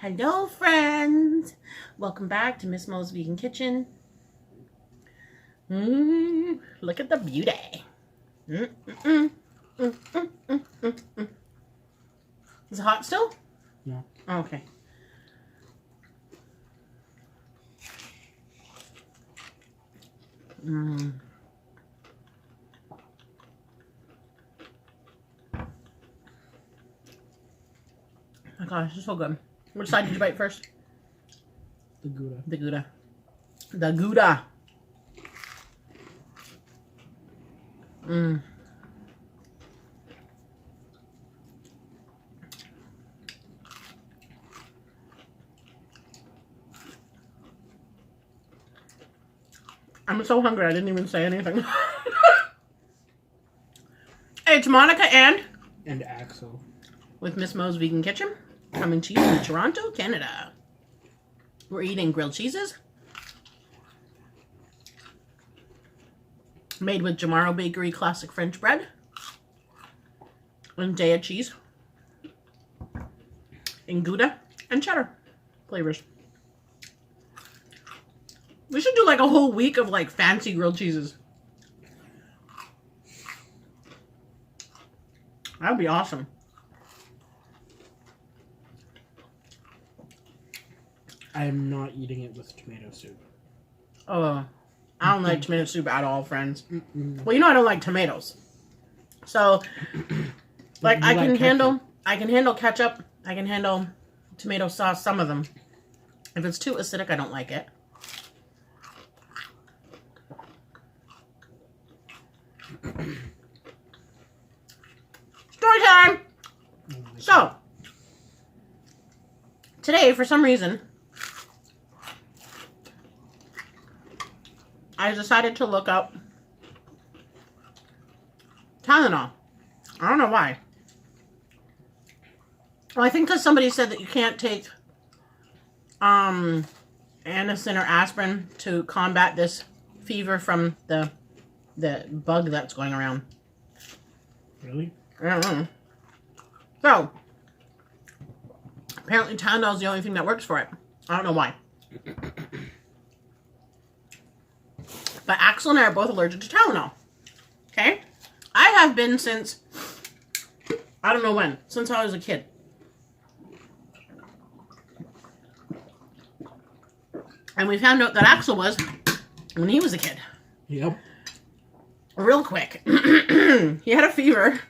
Hello, friends. Welcome back to Miss Mo's Vegan Kitchen. Look at the beauty. Is it hot still? No. Oh, okay. Oh my gosh, this is so good. Which side did you bite first? The Gouda. The Gouda. The Gouda. I'm so hungry, I didn't even say anything. Hey, it's Monica and Axel with Miss Mo's Vegan Kitchen, coming to you from Toronto, Canada. We're eating grilled cheeses made with Jamaro Bakery classic French bread and Daya cheese in Gouda and cheddar flavors. We should do like a whole week of like fancy grilled cheeses. That would be awesome. I am not eating it with tomato soup. Oh, I don't like tomato soup at all, friends. Well, you know I don't like tomatoes. So, like I can handle ketchup. I can handle tomato sauce, some of them. If it's too acidic, I don't like it. Story time! So, today, for some reason, I decided to look up Tylenol. I don't know why. Well, I think because somebody said that you can't take Anacin or aspirin to combat this fever from the bug that's going around. Really? I don't know. So, apparently Tylenol is the only thing that works for it. I don't know why. But Axel and I are both allergic to Tylenol. Okay? I have been since, I don't know when, since I was a kid. And we found out that Axel was when he was a kid. Yep. Real quick. He had a fever.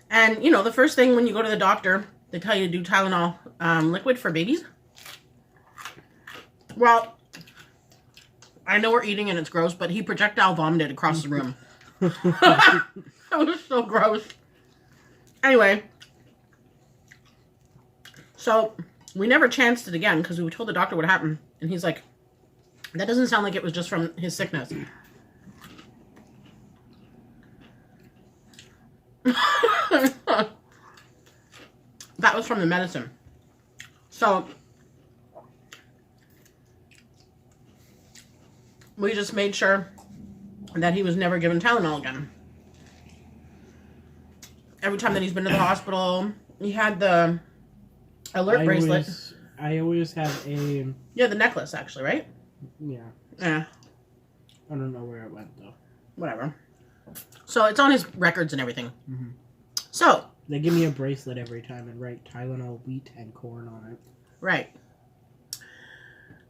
And, you know, the first thing when you go to the doctor, they tell you to do Tylenol liquid for babies. Well, I know we're eating and it's gross, but he projectile vomited across the room. That was so gross. Anyway. So, we never chanced it again because we told the doctor what happened. And he's like, that doesn't sound like it was just from his sickness. That was from the medicine. So, we just made sure that he was never given Tylenol again. Every time that he's been to the hospital, he had the alert bracelet. I always have a... Yeah, the necklace, actually, right? Yeah. Yeah. I don't know where it went, though. Whatever. So, it's on his records and everything. Mm-hmm. So. They give me a bracelet every time and write Tylenol, wheat, and corn on it. Right.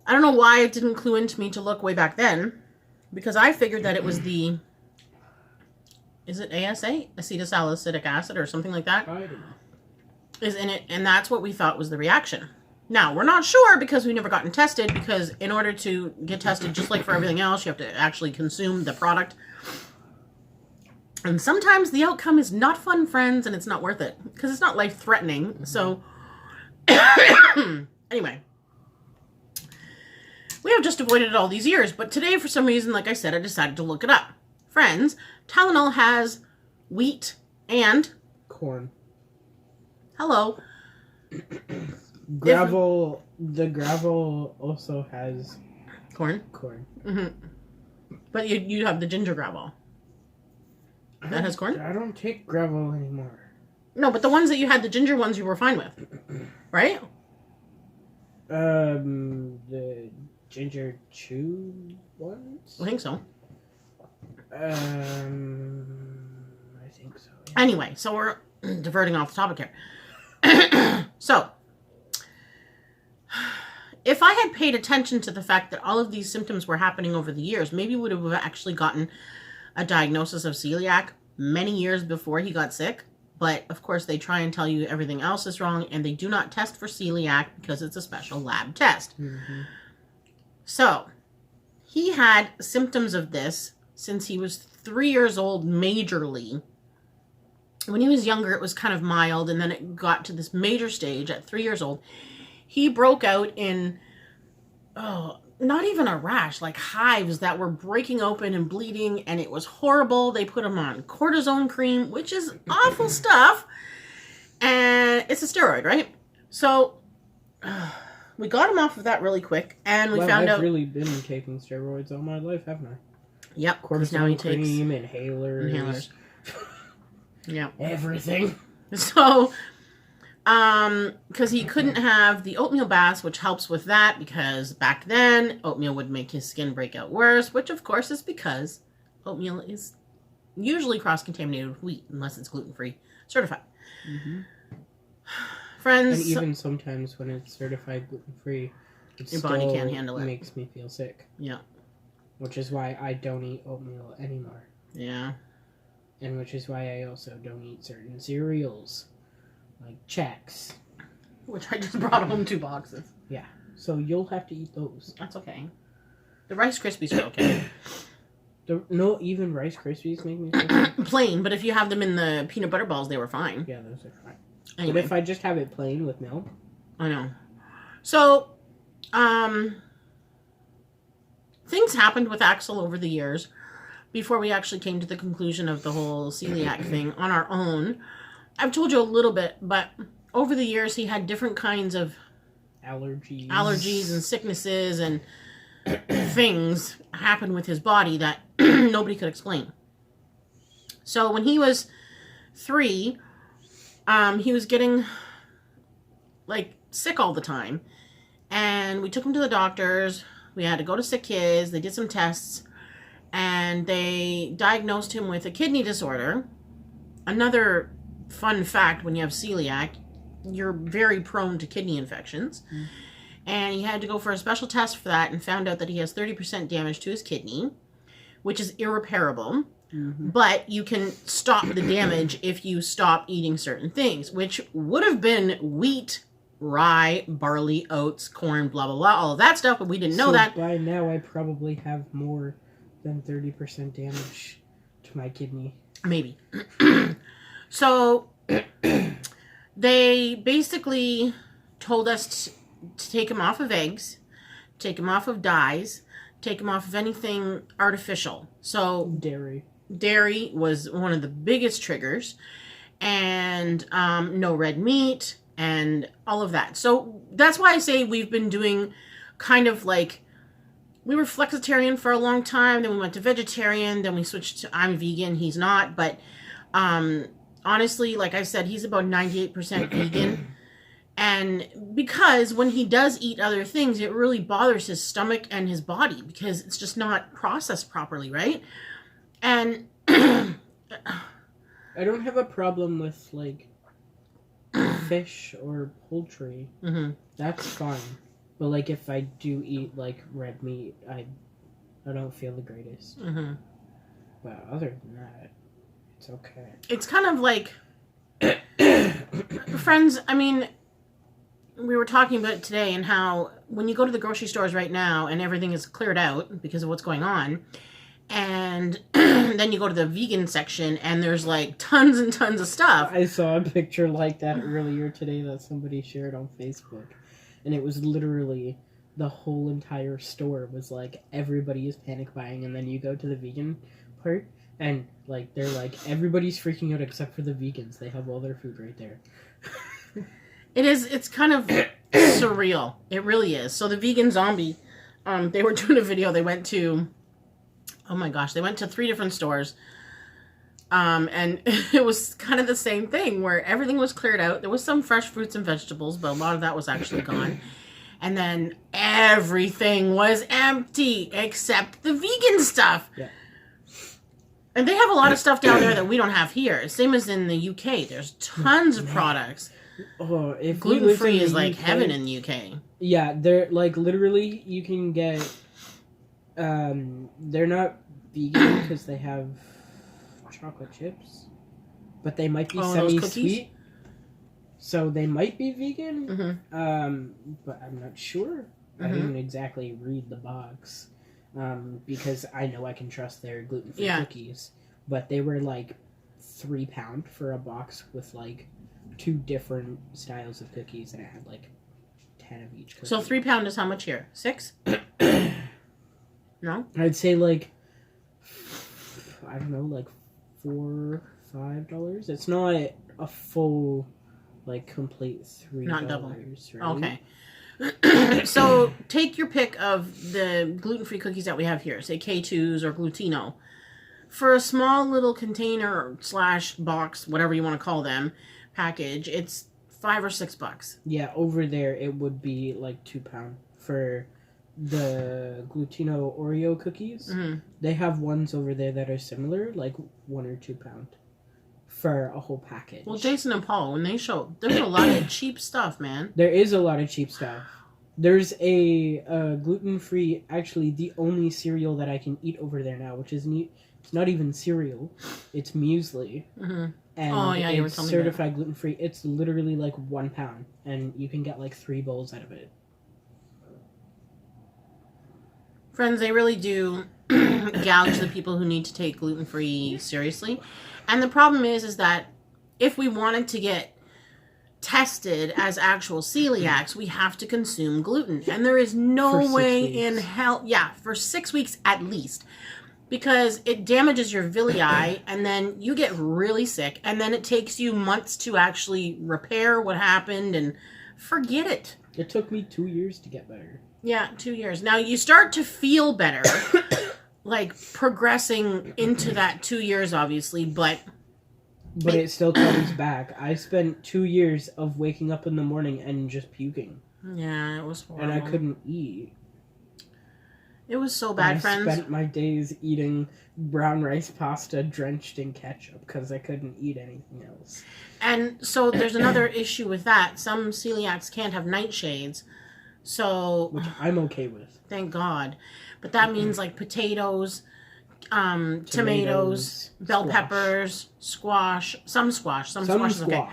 I don't know why it didn't clue into me to look way back then. Because I figured that it was the... Is it ASA? Acetylsalicylic acid or something like that? I don't know. Is in it, and that's what we thought was the reaction. Now, we're not sure because we've never gotten tested, because in order to get tested, just like for everything else, you have to actually consume the product. And sometimes the outcome is not fun, friends, and it's not worth it, because it's not life-threatening. Mm-hmm. So, anyway. We have just avoided it all these years, but today, for some reason, like I said, I decided to look it up. Friends, Tylenol has wheat and... corn. Hello. The gravel also has... Corn? Corn. Mm-hmm. But you have the ginger gravel. That has corn? I don't take gravel anymore. No, but the ones that you had, the ginger ones, you were fine with. Right? The ginger chew ones? I think so. I think so. Yeah. Anyway, so we're diverting off the topic here. So, if I had paid attention to the fact that all of these symptoms were happening over the years, maybe we would have actually gotten a diagnosis of celiac many years before he got sick. But, of course, they try and tell you everything else is wrong, and they do not test for celiac because it's a special lab test. Mm-hmm. So, he had symptoms of this since he was 3 years old majorly. When he was younger, it was kind of mild, and then it got to this major stage at 3 years old. He broke out in, not even a rash, like hives that were breaking open and bleeding, and it was horrible. They put him on cortisone cream, which is awful stuff, and it's a steroid, right? So, we got him off of that really quick, and we found out... I've really been taking steroids all my life, haven't I? Yep, Cortisone now he cream, takes... inhalers. Yeah. Everything. So... because he couldn't have the oatmeal baths, which helps with that, because back then, oatmeal would make his skin break out worse, which of course is because oatmeal is usually cross-contaminated with wheat, unless it's gluten-free certified. Mm-hmm. Friends... And even sometimes when it's certified gluten-free, your body can't handle it. Makes me feel sick. Yeah. Which is why I don't eat oatmeal anymore. Yeah. And which is why I also don't eat certain cereals. Like Chex. Which I just brought home 2 boxes. Yeah. So you'll have to eat those. That's okay. The Rice Krispies are okay. No, even Rice Krispies make me feel sick. Plain, but if you have them in the peanut butter balls, they were fine. Yeah, those are fine. Anyway. But if I just have it plain with milk? I know. So, things happened with Axel over the years before we actually came to the conclusion of the whole celiac thing on our own. I've told you a little bit, but over the years he had different kinds of allergies and sicknesses and things happen with his body that nobody could explain. So when he was 3, he was getting like sick all the time, and we took him to the doctors. We had to go to sick kids. They did some tests, and they diagnosed him with a kidney disorder. Another fun fact, when you have celiac, you're very prone to kidney infections. Mm. And he had to go for a special test for that and found out that he has 30% damage to his kidney, which is irreparable. Mm-hmm. But you can stop the damage if you stop eating certain things, which would have been wheat, rye, barley, oats, corn, blah, blah, blah, all of that stuff, but we didn't know that. By now I probably have more than 30% damage to my kidney. Maybe. So, they basically told us to take him off of eggs, take him off of dyes, take him off of anything artificial. So, dairy was one of the biggest triggers, and no red meat, and all of that. So, that's why I say we've been doing kind of like, we were flexitarian for a long time, then we went to vegetarian, then we switched to, I'm vegan, he's not, but, honestly, like I said, he's about 98% vegan. And because when he does eat other things, it really bothers his stomach and his body because it's just not processed properly, right? And I don't have a problem with, like, fish or poultry. Mm-hmm. That's fine. But, like, if I do eat, like, red meat, I don't feel the greatest. Mm-hmm. But other than that, it's okay. It's kind of like, friends, I mean, we were talking about it today and how when you go to the grocery stores right now and everything is cleared out because of what's going on, and then you go to the vegan section and there's like tons and tons of stuff. I saw a picture like that earlier today that somebody shared on Facebook, and it was literally the whole entire store was like everybody is panic buying, and then you go to the vegan part and like they're like everybody's freaking out except for the vegans. They have all their food right there. It's kind of surreal. It really is. So the vegan zombie, they were doing a video. They went to, oh my gosh, they went to 3 different stores. And it was kind of the same thing where everything was cleared out. There was some fresh fruits and vegetables, but a lot of that was actually gone. And then everything was empty except the vegan stuff. Yeah. And they have a lot of stuff down there that we don't have here. Same as in the UK. There's tons of products. Oh, if gluten-free is like heaven in the UK. Yeah, they're like literally you can get. They're not vegan because they have chocolate chips, but they might be semi-sweet. So they might be vegan. But I'm not sure. I didn't exactly read the box. Because I know I can trust their gluten-free cookies. But they were like £3 for a box with like 2 different styles of cookies, and it had like 10 of each cookie. So £3 is how much here? 6? No? I'd say like, I don't know, like $4, $5. It's not a full, like, complete $3. Not double. Right? Okay. So take your pick of the gluten-free cookies that we have here, say K2s or Glutino. For a small little container / box, whatever you want to call them, package, it's $5 or $6. Yeah, over there it would be like £2 for the Glutino Oreo cookies. They have ones over there that are similar, like £1 or £2 for a whole package. Well, Jason and Paul, when they show, there's a lot of cheap stuff, man. There is a lot of cheap stuff. There's a gluten-free, actually the only cereal that I can eat over there now, which is it's not even cereal, it's muesli. And you were it's telling me certified gluten-free. It's literally like £1, and you can get like 3 bowls out of it. Friends, they really do gouge the people who need to take gluten-free seriously. And the problem is that if we wanted to get tested as actual celiacs, we have to consume gluten. And there is no way in hell... Yeah, for 6 weeks at least. Because it damages your villi, and then you get really sick, and then it takes you months to actually repair what happened, and forget it. It took me 2 years to get better. Yeah, 2 years. Now, you start to feel better, like progressing into that 2 years, obviously, but it still comes back. I spent 2 years of waking up in the morning and just puking. Yeah, it was horrible. And I couldn't eat. It was so bad, friends. I spent my days eating brown rice pasta drenched in ketchup because I couldn't eat anything else. And so there's another issue with that. Some celiacs can't have nightshades. So, which I'm okay with. Thank God. But that means like potatoes, tomatoes, bell peppers, squash. Some squash is okay.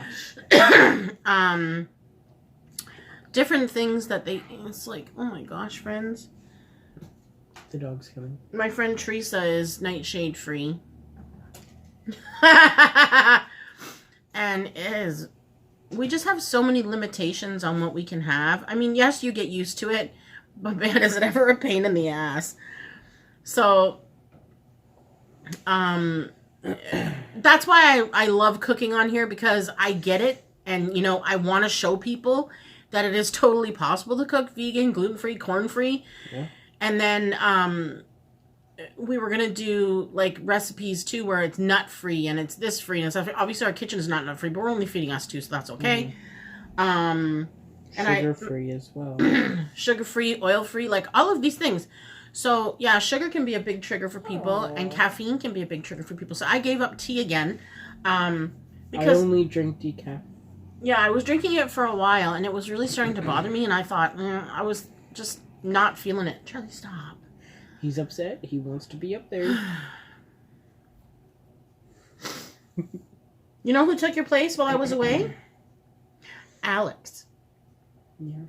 Different things that it's like, oh my gosh, friends. The dog's coming. My friend Teresa is nightshade free. And we just have so many limitations on what we can have. I mean, yes, you get used to it, but man, is it ever a pain in the ass. So, that's why I love cooking on here, because I get it. And, I want to show people that it is totally possible to cook vegan, gluten-free, corn-free. Yeah. And then, we were going to do, like, recipes, too, where it's nut-free and it's this free and stuff. Obviously, our kitchen is not nut-free, but we're only feeding us 2, so that's okay. Sugar-free as well. Sugar-free, oil-free, like, all of these things. So, yeah, sugar can be a big trigger for people, and caffeine can be a big trigger for people. So I gave up tea again. Because I only drink decaf. Yeah, I was drinking it for a while, and it was really starting to bother me, and I thought, I was just not feeling it. Charlie, stop. He's upset. He wants to be up there. You know who took your place while I was away? Alex. Yeah.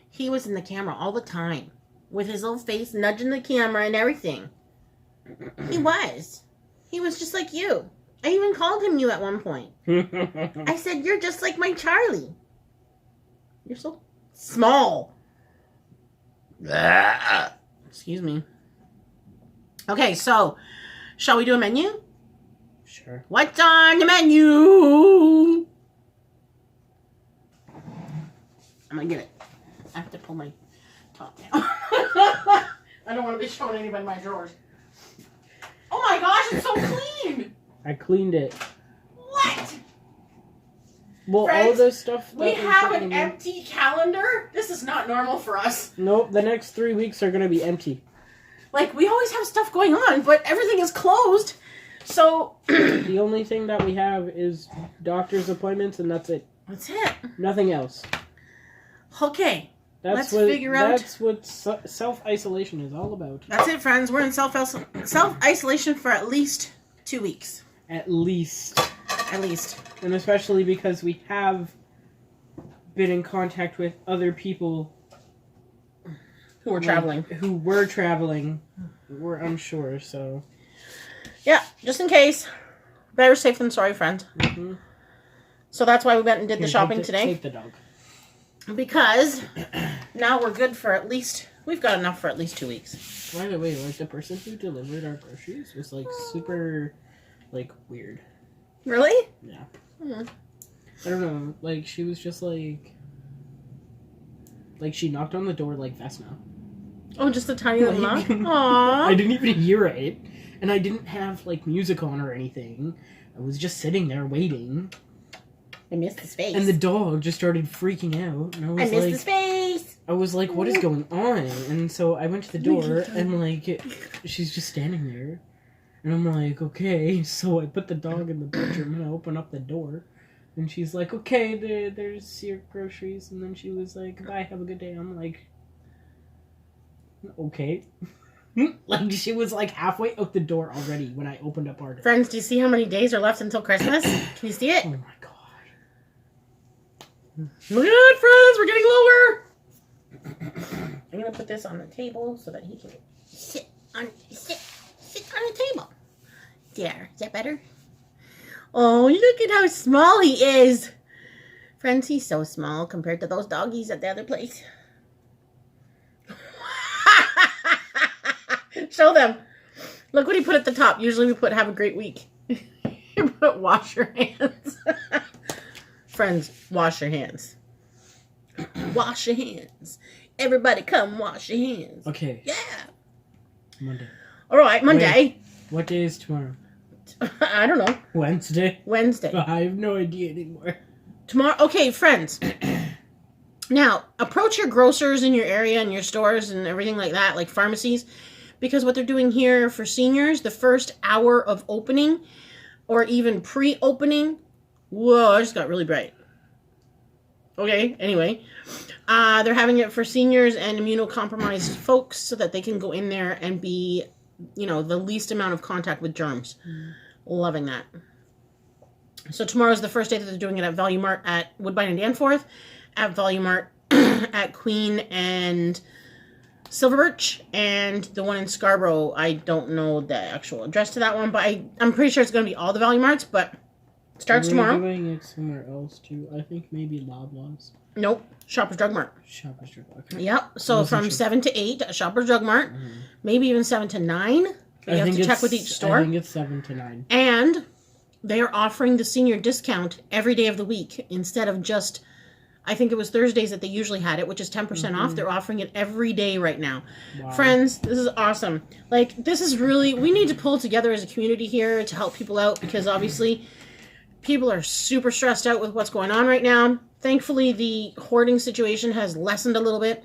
He was in the camera all the time, with his little face nudging the camera and everything. He was. He was just like you. I even called him you at one point. I said, you're just like my Charlie. You're so small. Excuse me. Okay, so, shall we do a menu? Sure. What's on the menu? I'm gonna get it. I have to pull my top down. I don't want to be showing anybody my drawers. Oh my gosh, it's so clean! I cleaned it. What? Well, Friends, all this stuff. We have an empty calendar. This is not normal for us. Nope, the next 3 weeks are going to be empty. Like, we always have stuff going on, but everything is closed. So... The only thing that we have is doctor's appointments, and that's it. That's it. Nothing else. Okay. That's what self-isolation is all about. That's it, friends. We're in self-isolation for at least 2 weeks. At least. At least. And especially because we have been in contact with other people Who were traveling. We're unsure, so... Yeah, just in case. Better safe than sorry, friend. Mm-hmm. So that's why we went and did the shopping today. Take the dog. Because now we're good for at least... We've got enough for at least 2 weeks. By the way, like, the person who delivered our groceries was, like, super, like, weird. Really? Yeah. Mm-hmm. I don't know. Like, she was just, like... Like, she knocked on the door like Vesna. Oh, just a tiny little knock? Aww. I didn't even hear it. And I didn't have, like, music on or anything. I was just sitting there waiting. I missed the space. And the dog just started freaking out. And I was missed the space. I was like, what is going on? And so I went to the door, and, like, she's just standing there. And I'm like, okay. So I put the dog in the bedroom, and I open up the door. And she's like, okay, there's your groceries. And then she was like, bye, have a good day. I'm like, okay. Like, she was, like, halfway out the door already when I opened up our door. Friends, do you see how many days are left until Christmas? Can you see it? Oh, my God. Look at it, friends. We're getting lower. I'm going to put this on the table so that he can sit on the table. There. Is that better? Oh, look at how small he is. Friends, he's so small compared to those doggies at the other place. Show them. Look what he put at the top. Usually we put have a great week. He put wash your hands. Friends, wash your hands. Wash your hands. Everybody come wash your hands. Okay. Yeah. Monday. All right, Monday. Wait, what day is tomorrow? I don't know. Wednesday? I have no idea anymore. Tomorrow. Okay, friends. Now, approach your grocers in your area and your stores and everything like that, like pharmacies, because what they're doing here for seniors, the first hour of opening or even pre-opening, whoa, I just got really bright. Okay, anyway, they're having it for seniors and immunocompromised folks so that they can go in there and be, you know, the least amount of contact with germs. Loving that. So tomorrow's the first day that they're doing it at Value Mart at Woodbine and Danforth, at Value Mart at Queen and Silver Birch, and the one in Scarborough. I don't know the actual address to that one, but I'm pretty sure it's going to be all the Value Marts, but it starts tomorrow. We're doing it somewhere else too. I think maybe Loblaws. Nope. Shoppers Drug Mart. Shoppers Drug Mart. Okay. Yep. So from 7 to 8 at Shoppers Drug Mart. Mm-hmm. Maybe even 7 to 9. You have to check with each store. I think it's 7 to 9. And they are offering the senior discount every day of the week instead of just, I think it was Thursdays that they usually had it, which is 10% off. They're offering it every day right now. Wow. Friends, this is awesome. Like, this is really, we need to pull together as a community here to help people out because obviously people are super stressed out with what's going on right now. Thankfully, the hoarding situation has lessened a little bit.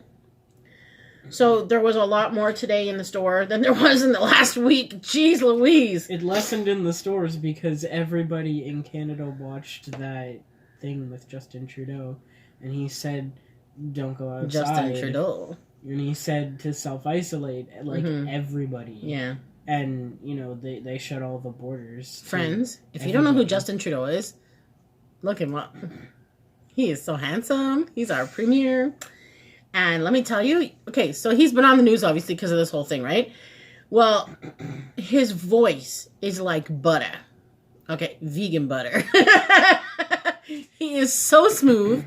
So there was a lot more today in the store than there was in the last week. Jeez Louise. It lessened in the stores because everybody in Canada watched that thing with Justin Trudeau. And he said, don't go outside. Justin Trudeau. And he said to self-isolate, like, everybody. Yeah. And, you know, they shut all the borders. Friends, if you don't know who Justin Trudeau is, look him up. He is so handsome. He's our premier. And let me tell you, okay, so he's been on the news, obviously, because of this whole thing, right? Well, his voice is like butter. Okay, vegan butter. He is so smooth.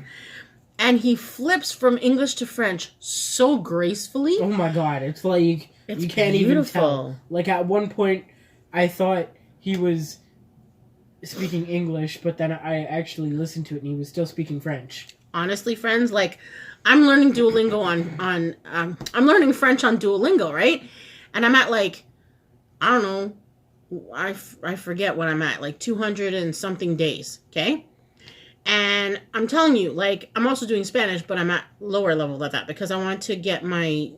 And he flips from English to French so gracefully. Oh my God, it's like, you can't even tell. Like, at one point, I thought he was speaking English, but then I actually listened to it and he was still speaking French. Honestly, friends, like, I'm learning Duolingo I'm learning French on Duolingo, right? And I'm at, like, I don't know, I forget what I'm at, like 200 and something days, okay? And I'm telling you, like, I'm also doing Spanish, but I'm at lower level than that because I want to get my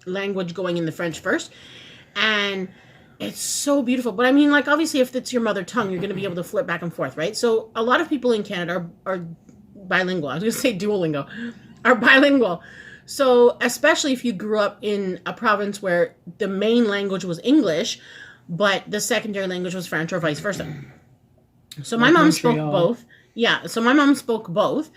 language going in the French first. And it's so beautiful. But I mean, like, obviously, if it's your mother tongue, you're going to be able to flip back and forth, right? So a lot of people in Canada are bilingual. I was going to say Duolingo, are bilingual. So especially if you grew up in a province where the main language was English, but the secondary language was French or vice versa. So my mom spoke both. Yeah, so my mom spoke both.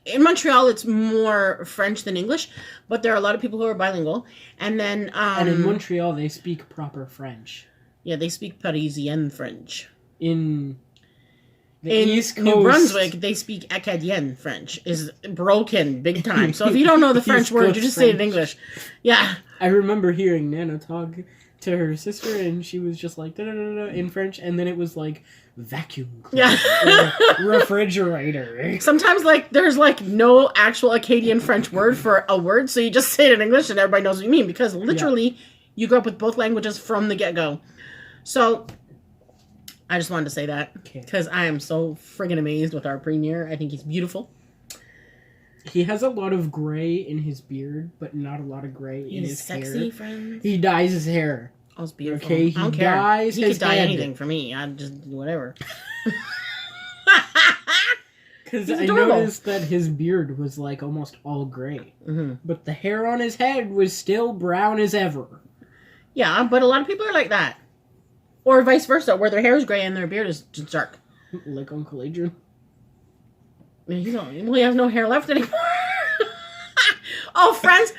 In Montreal, it's more French than English, but there are a lot of people who are bilingual. And then... and in Montreal, they speak proper French. Yeah, they speak Parisian French. In East Coast... New Brunswick, they speak Acadian French. Is broken big time. So if you don't know the French word, you just say it in English. Yeah. I remember hearing Nana talk to her sister, and she was just like, da-da-da-da, in French, and then it was like... vacuum cleaner, refrigerator. Sometimes, like, there's, like, no actual Acadian French word for a word, so you just say it in English and everybody knows what you mean, because literally, you grew up with both languages from the get-go. So, I just wanted to say that, because I am so friggin' amazed with our premier. I think he's beautiful. He has a lot of gray in his beard, but not a lot of gray in his hair. He's sexy, friends. He dyes his hair. Oh, it's beautiful. Okay, he I don't care. dyes he his could dye head. anything for me. I'd just do whatever. Because I noticed that his beard was like almost all gray. Mm-hmm. But the hair on his head was still brown as ever. Yeah, but a lot of people are like that. Or vice versa, where their hair is gray and their beard is just dark. Like Uncle Adrian. He has no hair left anymore. Oh, friends.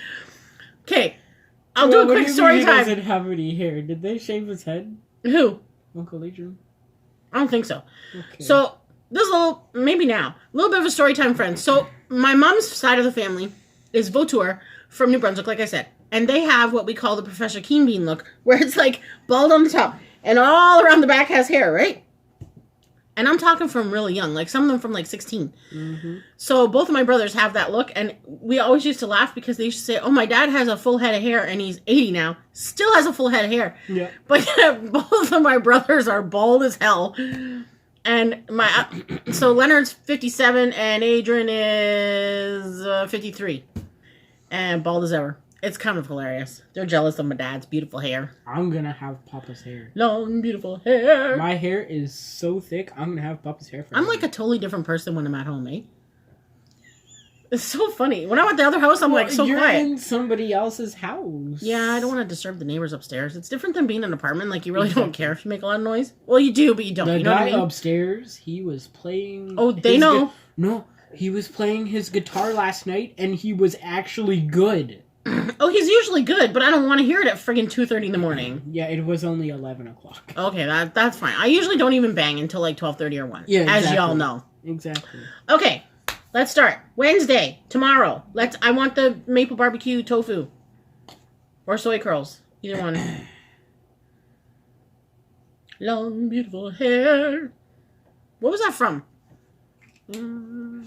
Okay. I'll do a quick story time. He doesn't have any hair. Did they shave his head? Who? Uncle Adrian. I don't think so. Okay. So, this little, maybe now, a little bit of a story time, friends. So, my mom's side of the family is Vautour from New Brunswick, like I said. And they have what we call the Professor Keen Bean look, where it's like bald on the top. And all around the back has hair, right? And I'm talking from really young, like some of them from like 16. Mm-hmm. So both of my brothers have that look, and we always used to laugh because they used to say, oh, my dad has a full head of hair, and he's 80 now, still has a full head of hair. Yeah. But both of my brothers are bald as hell. And so Leonard's 57, and Adrian is 53. And bald as ever. It's kind of hilarious. They're jealous of my dad's beautiful hair. I'm gonna have Papa's hair. Long, beautiful hair. My hair is so thick, I'm gonna have Papa's hair for I'm like a totally different person when I'm at home, eh? It's so funny. When I'm at the other house, I'm like so you're quiet. in somebody else's house. Yeah, I don't want to disturb the neighbors upstairs. It's different than being in an apartment. Like, you really don't care if you make a lot of noise. Well, you do, but you don't. The you know guy what I mean? upstairs, he was playing... Oh, they know. No, he was playing his guitar last night, and he was actually good. Oh, he's usually good, but I don't want to hear it at friggin' 2:30 in the morning. Yeah, it was only 11 o'clock. Okay, that's fine. I usually don't even bang until like 12:30 or 1. Yeah, exactly. As y'all know. Exactly. Okay, let's start. Wednesday, tomorrow. I want the maple barbecue tofu. Or soy curls. Either one. Long, beautiful hair. What was that from? No,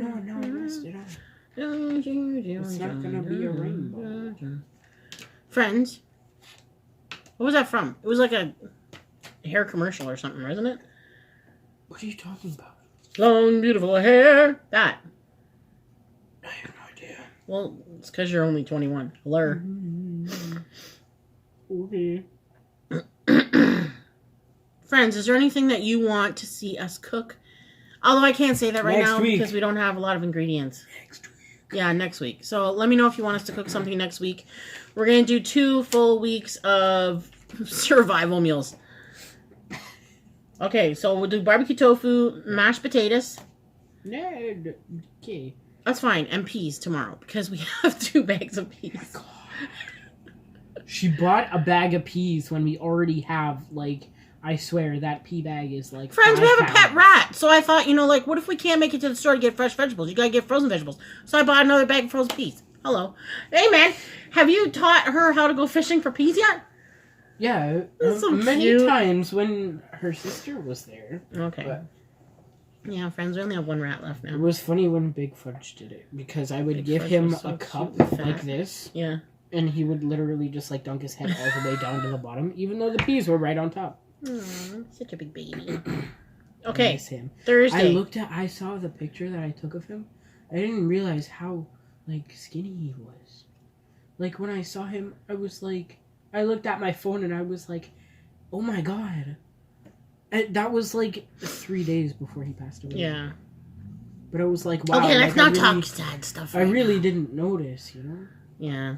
I messed it up. It's not gonna be a rainbow. Friends. What was that from? It was like a hair commercial or something, wasn't it? What are you talking about? Long, beautiful hair. That. I have no idea. Well, it's because you're only 21. Hello. Okay. Friends, is there anything that you want to see us cook? Although I can't say that right now because we don't have a lot of ingredients. Next week. Yeah, next week. So let me know if you want us to cook something next week. We're going to do 2 full weeks of survival meals. Okay, so we'll do barbecue tofu, mashed potatoes. No, okay. That's fine. And peas tomorrow because we have 2 bags of peas. Oh my God. She bought a bag of peas when we already have, like, I swear that pea bag is like Friends, we have pounds. a pet rat. So I thought, like, what if we can't make it to the store to get fresh vegetables? You gotta get frozen vegetables. So I bought another bag of frozen peas. Hello. Hey, man, have you taught her how to go fishing for peas yet? Yeah, So many cute. times when her sister was there. Okay. But yeah, friends, we only have 1 rat left it now. was funny when Big Fudge did it because I would Big give Fudge him was so a cup cute and fat. like this. Yeah. And he would literally just like dunk his head all the way down to the bottom, even though the peas were right on top. Aww, such a big baby. Okay. I miss him. Thursday. I saw the picture that I took of him. I didn't realize how, like, skinny he was. Like, when I saw him, I was like... I looked at my phone and I was like, oh my god. And that was, like, 3 days before he passed away. Yeah. But it was like, wow. Okay, let's like, not talk sad stuff right I really now. didn't notice, you know? Yeah.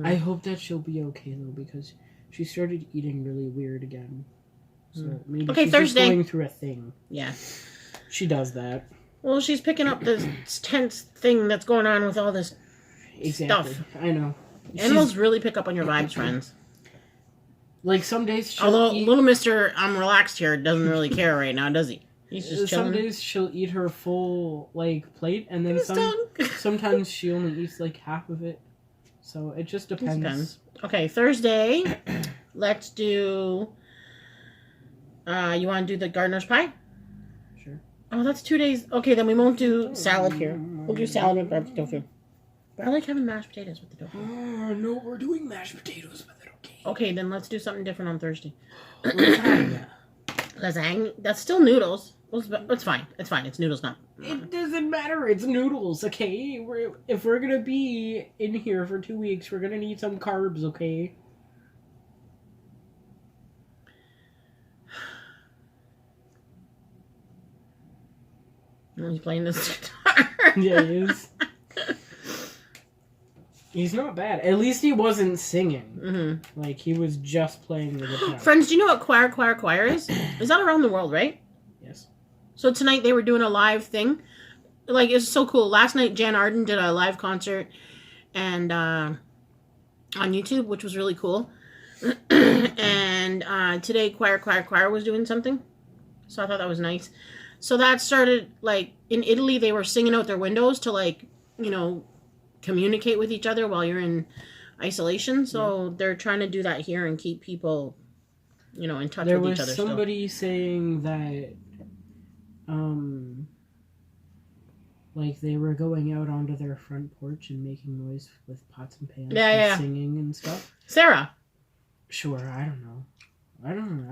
I hope that she'll be okay, though, because she started eating really weird again. So maybe Okay, she's Thursday. just going through a thing. Yeah. She does that. Well, she's picking up this tense thing that's going on with all this Exactly. stuff. I know. Animals really pick up on your vibes, friends. Like, some days she'll Although eat... little Mr. I'm relaxed here doesn't really care right now, does he? He's just chilling. Some days she'll eat her full, like, plate, and then sometimes she only eats, like, half of it. So it just depends. Okay, Thursday, let's do... you want to do the gardener's pie? Sure. Oh, that's 2 days. Okay, then we won't do salad here. We'll do salad with garbage tofu. But I like having mashed potatoes with the tofu. Oh, no, we're doing mashed potatoes with it, okay. Okay, then let's do something different on Thursday. Lasagna. Lasagna? That's still noodles. It's fine. It's fine. It's noodles now. It doesn't matter. It's noodles, okay? If we're gonna be in here for 2 weeks, we're gonna need some carbs, okay? He's playing this guitar. Yeah, he is. He's not bad. At least he wasn't singing. Mm-hmm. Like, he was just playing the guitar. Friends, do you know what choir is? Is that around the world, right? Yes. So tonight they were doing a live thing. Like, it's so cool. Last night, Jan Arden did a live concert and on YouTube, which was really cool. And today, choir was doing something. So I thought that was nice. So that started, like, in Italy, they were singing out their windows to, like, you know, communicate with each other while you're in isolation. So they're trying to do that here and keep people, you know, in touch with each other. There was somebody saying that, like, they were going out onto their front porch and making noise with pots and pans and singing and stuff. Sarah. Sure, I don't know. I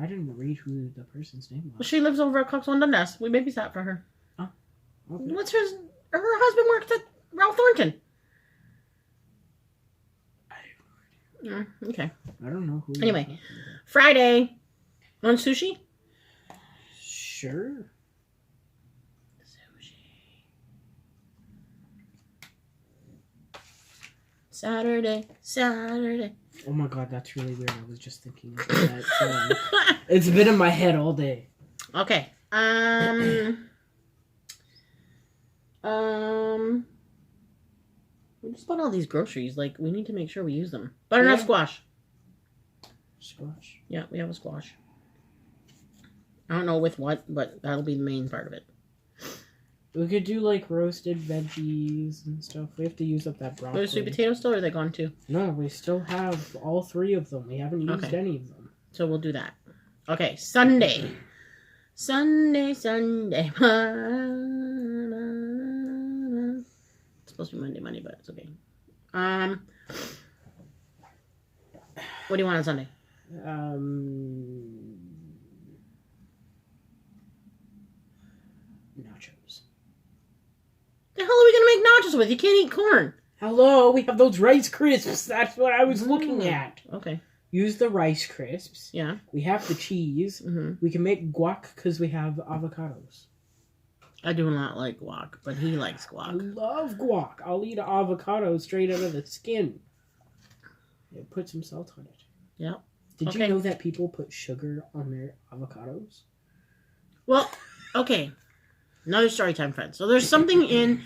didn't read who the person's name was. Well, she lives over at Coxwell Dundas. We babysat for her. Oh, okay. What's her husband worked at Ralph Thornton. Okay. I don't know who. Anyway, Friday. Want sushi? Sure. Sushi. Saturday. Oh my god, that's really weird. I was just thinking of that song. It's been in my head all day. Okay. We just bought all these groceries. Like, we need to make sure we use them. Butternut squash. Squash. Yeah, we have a squash. I don't know with what, but that'll be the main part of it. We could do, like, roasted veggies and stuff. We have to use up that broccoli. Are the sweet potatoes still, or are they gone too? No, we still have all 3 of them. We haven't used any of them. So we'll do that. Okay, Sunday. Sunday. It's supposed to be Monday, but it's okay. What do you want on Sunday? Nachos. The hell are we gonna make nachos with? You can't eat corn. Hello, we have those Rice Crisps. That's what I was looking at. Okay. Use the Rice Crisps. Yeah. We have the cheese. Mm-hmm. We can make guac because we have avocados. I do not like guac, but he likes I guac. love guac. I'll eat an avocado straight out of the skin. Yeah, put some salt on it. Yeah. Did you know that people put sugar on their avocados? Well, okay. Another story time, friends. So there's something in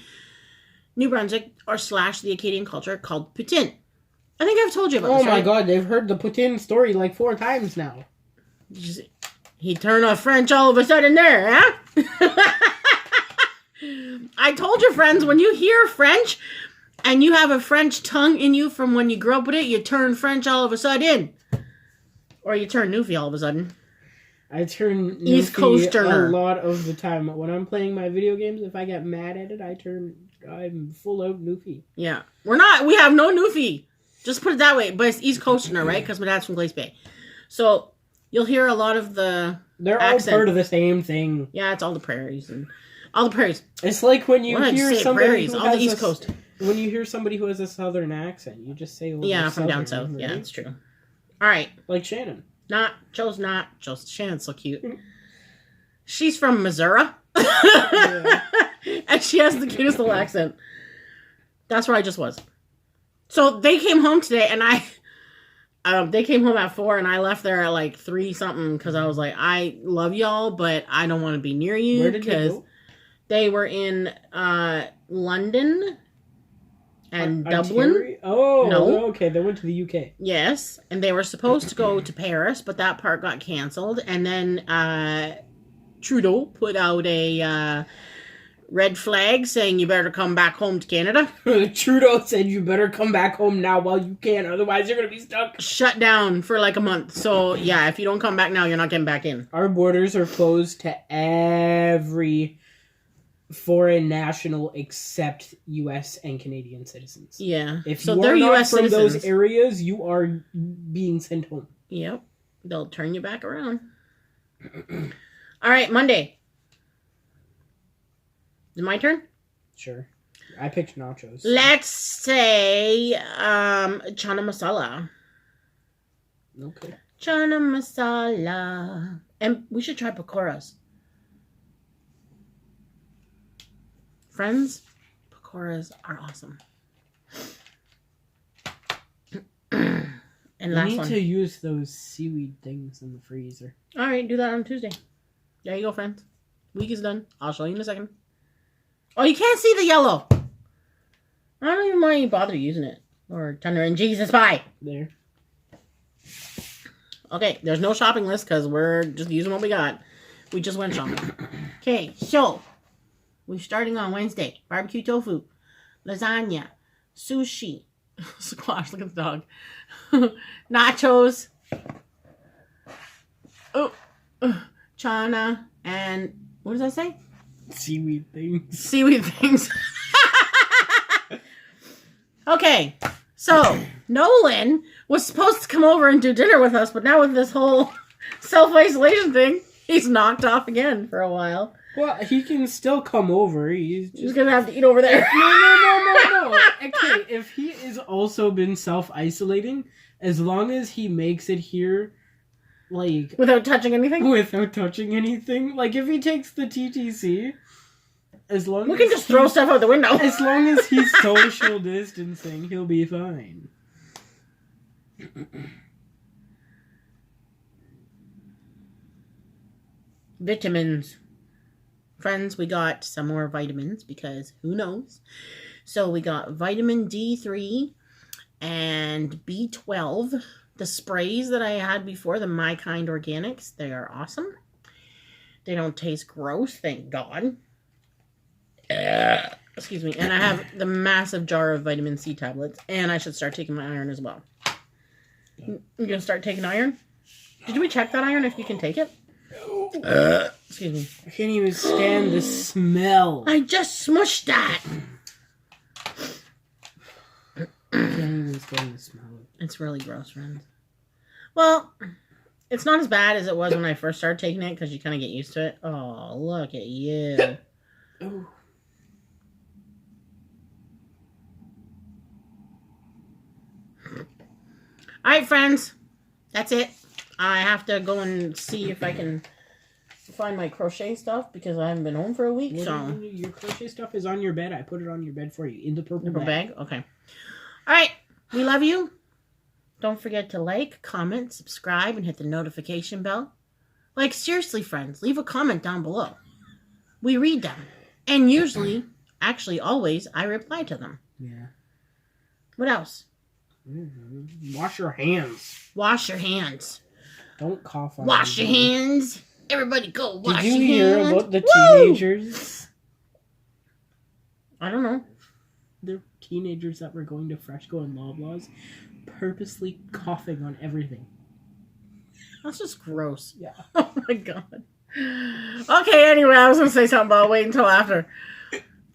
New Brunswick / the Acadian culture called poutine. I think I've told you about this, Oh my right? god, they've heard the poutine story like 4 times now. He turned off French all of a sudden there, huh? I told you, friends, when you hear French and you have a French tongue in you from when you grew up with it, you turn French all of a sudden. Or you turn Newfie all of a sudden. I turn East Newfie Coaster a lot of the time. When I'm playing my video games, if I get mad at it, I'm full out Newfie. Yeah. We have no Newfie. Just put it that way. But it's East Coaster, right? Because my dad's from Glace Bay. So, You'll hear a lot of the They're accent. all part of the same thing. Yeah, it's all the prairies and all the prairies. It's like when you Why did hear you say somebody prairies? who All the has East a- Coast. When you hear somebody who has a southern accent, you just say, "Oh, Yeah, they're from down southern," south. Yeah, right? it's true. All right. Like Shannon. Joe's Shannon's so cute. She's from Missouri. Yeah. And she has the cutest little accent. That's where I just was. So they came home today, and they came home at 4, and I left there at like 3 something because I was like, I love y'all, but I don't want to be near you. Where did you go? They were in London and Dublin. Ontario? Oh, No. okay. They went to the UK. Yes, and they were supposed to go to Paris, but that part got canceled. And then Trudeau put out a red flag saying you better come back home to Canada. Trudeau said you better come back home now while you can, otherwise you're going to be stuck. Shut down for like a month. So, yeah, if you don't come back now, you're not getting back in. Our borders are closed to every foreign national except U.S. and Canadian citizens. Yeah. If so you they're are not US from citizens. those areas, you are being sent home. Yep. They'll turn you back around. All right, Monday. Is it my turn? Sure. I picked nachos. Let's say chana masala. Okay. Chana masala. And we should try pakoras. Friends, pakoras are awesome. And You last need one. to use those seaweed things in the freezer. All right, do that on Tuesday. There you go, friends. Week is done. I'll show you in a second. Oh, you can't see the yellow. I don't even mind you bother using it. Or Thunder and Jesus pie. There. Okay, there's no shopping list because we're just using what we got. We just went shopping. Okay, so we're starting on Wednesday. Barbecue tofu, lasagna, sushi, squash. Look at the dog. Nachos. Oh, chana, and what does that say? Seaweed things. Seaweed things. Okay, so Nolan was supposed to come over and do dinner with us, but now with this whole self-isolation thing, he's knocked off again for a while. Well, he can still come over. He's just... gonna have to eat over there. No. Okay, if he has also been self-isolating, as long as he makes it here, like... Without touching anything? Without touching anything. Like, if he takes the TTC, as long We as... can just throw stuff out the window. As long as he's social distancing, he'll be fine. Vitamins. Friends, we got some more vitamins because who knows? So we got vitamin D3 and B12. The sprays that I had before, the My Kind Organics, they are awesome. They don't taste gross, thank God. Excuse me. And I have the massive jar of vitamin C tablets. And I should start taking my iron as well. You gonna start taking iron? Did we check that iron if you can take it? Excuse me. I can't even stand the smell. I just smushed that. I can't even stand the smell. It's really gross, friends. Well, it's not as bad as it was when I first started taking it because you kind of get used to it. Oh, look at you. Oh. All right, friends. That's it. I have to go and see if I can find my crochet stuff because I haven't been home for a week. So Your crochet stuff is on your bed. I put it on your bed for you in the purple bag. Okay. All right. We love you. Don't forget to like, comment, subscribe, and hit the notification bell. Like, seriously, friends, leave a comment down below. We read them. And usually, actually always, I reply to them. Yeah. What else? Wash your hands. Wash your hands. Don't cough on Wash your anybody. hands. Everybody go wash Did you your hear hands. about the Woo! teenagers? I don't know. The teenagers that were going to Freshco and Loblaws purposely coughing on everything. That's just gross. Yeah. Oh my god. Okay, anyway, I was going to say something, but I'll wait until after.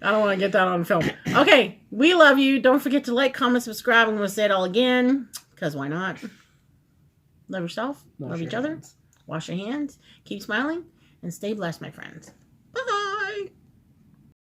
I don't want to get that on film. Okay, we love you. Don't forget to like, comment, subscribe. I'm going to say it all again, because why not? Love yourself. Love each other. Hands. wash your hands, keep smiling, and stay blessed, my friends.